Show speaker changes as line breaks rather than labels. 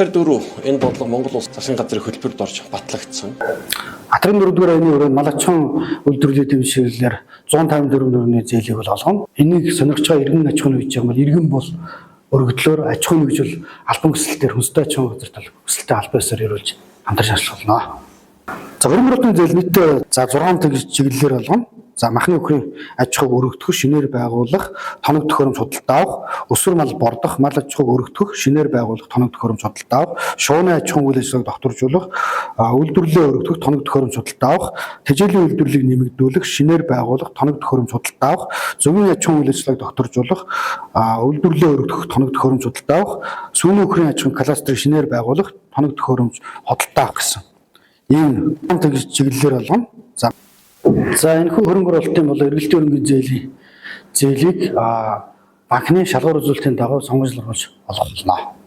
Хатар 4 энэ бодлого Монгол Улс засгийн газрын хөтөлбөрт орж батлагдсан.
Хатар 4-р аймгийн өрөөнд малгачхан үйлдвэрлэлийн дэвширлээр 154 төгрөгийн зээлийг бол олгоно. Энийг сонирхож байгаа иргэн аж ахуйн гэж юм бол иргэн бол өргөдлөөр аж ахуйн нэгжил албан ёслолтоор хүнстэй аж ахуйн газар тал өсөлтөд албан ёсоор ирүүлж хамтарч ашиглана. За хөрөнгө оруулалтын зээл нийтдээ 6 тэгж чиглэлээр болгоно. За махны өхрийн аж ахуйг өргөдөх, шинээр байгуулах, тоног төхөөрөмж худалдаа авах, өсвөр мал бордох, мал аж ахуйг өргөдөх, шинээр байгуулах, тоног төхөөрөмж худалдаа авах, шууны аж ахуйн үйл ажиллагааг докторжуулах, үйлдвэрлэлээ өргөдөх, тоног төхөөрөмж худалдаа авах, тэжээлийн үйлдвэрлэлийг нэмэгдүүлэх, шинээр байгуулах, тоног төхөөрөмж худалдаа авах, зөвгийн аж ахуйн үйл ажиллагааг докторжуулах, үйлдвэрлэлээ өргөдөх, тоног төхөөрөмж худалдаа авах, сүүний өхрийн аж ахуйн кластерыг шинээр байгуулах, тоног төхөөрөмж худалдаа авах гэсэн ийм тэгж чиглэлээр болгоно. За энэ хөрөнгө оруулалтын бол эргэлтийн хөрөнгөний зээлийг банкны шалгуур үзүүлэлтийн дагуу сонгож олгож олгох болно.